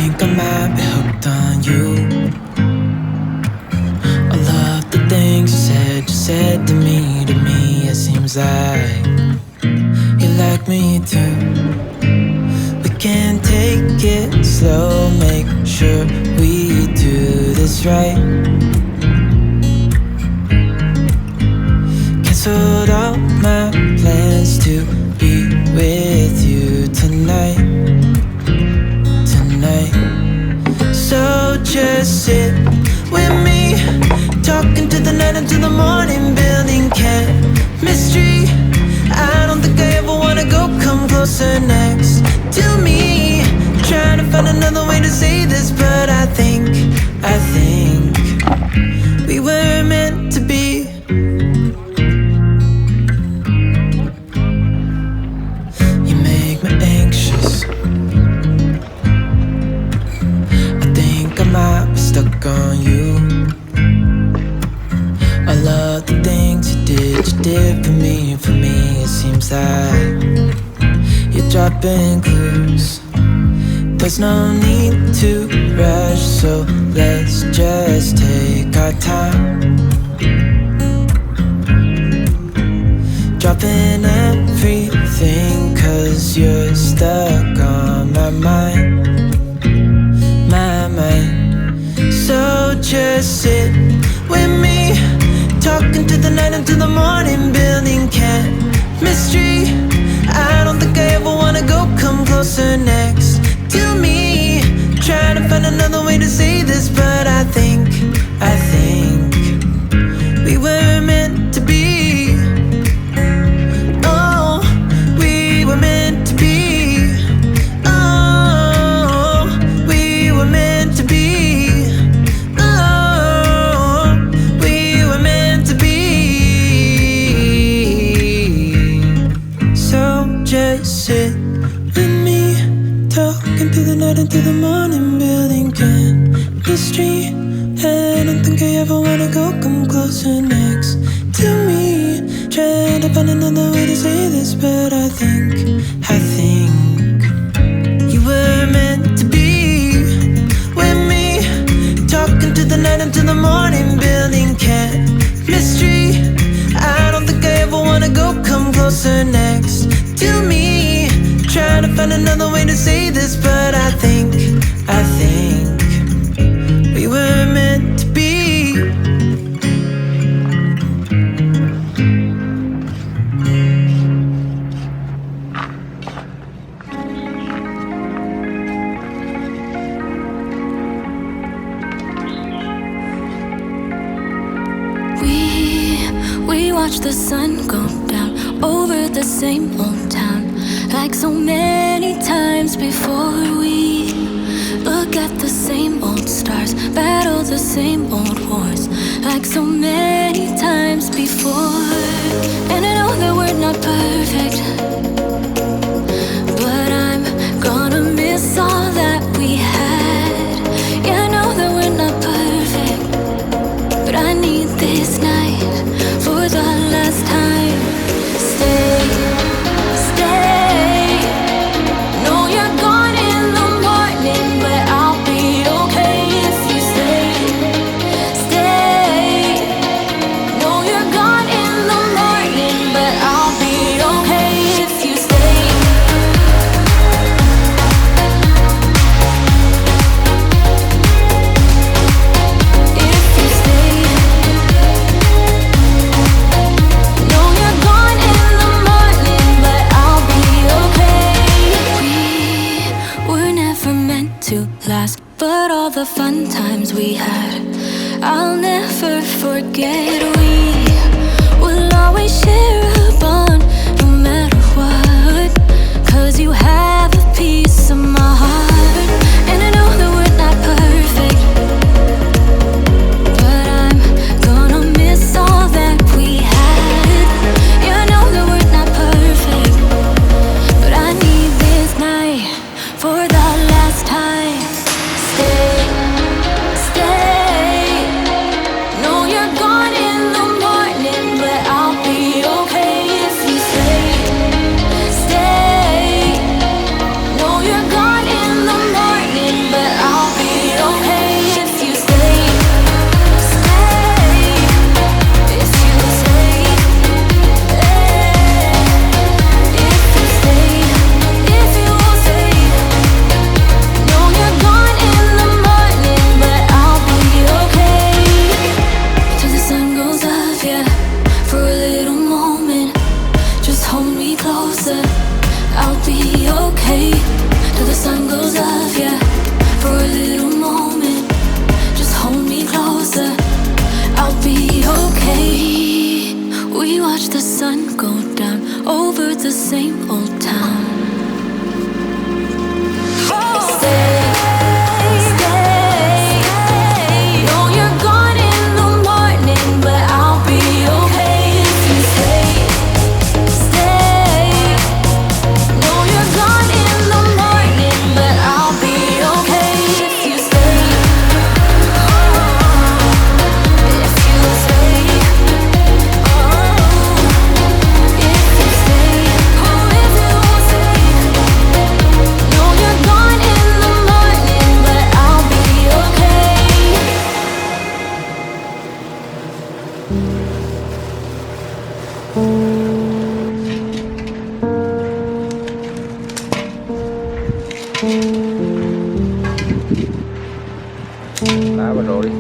think I might be hooked on you. All of the things you said to me, it seems like you like me too. We can take it slow, make sure we do this right. Canceled all my plans to be with you tonight. So just sit with me, talking to the night until the morning, building chemistry. I don't think I ever wanna go, come closer next to me. Trying to find another way to say this, but I think we were meant to be. You make me anxious. I was stuck on you. All of the things you did for me, it seems like you're dropping clues. There's no need to rush, so let's just take our time. Dropping everything, 'cause you're stuck on my mind. So just sit with me, talking to the night until the morning, building chemistry. I don't think I ever wanna go, come closer next to me. Trying to find another way to say this, but I think we were meant to be. Oh, we were meant to be. Oh, we were meant to be. Sit with me, talking through the night until the morning, building chemistry. I don't think I ever wanna go, come closer next to me. Trying to find another way to say this, but I think you were meant to be with me, talking to the night until the morning, building chemistry. I don't think I ever wanna go, come closer next to me. Trying to find another way to say this, but I think we were meant to be. We watch the sun go down over the same old town, like so many times before. We look at the same old stars, battle the same old wars, like so many times before. And I know that we're not perfect, but I'm gonna miss all that we had. Yeah, I know that we're not perfect, but I need this night for the last time. Stay. But all the fun times we had, I'll never forget. We will always share a bond, no matter what, 'cause you have a piece of my heart. And I know that we're not perfect, but I'm gonna miss all that we had. Yeah, I know that we're not perfect, but I need this night for the last time. Stay. No, you're gone in the morning, but I'll be okay if you stay. Đá vào rồi đi.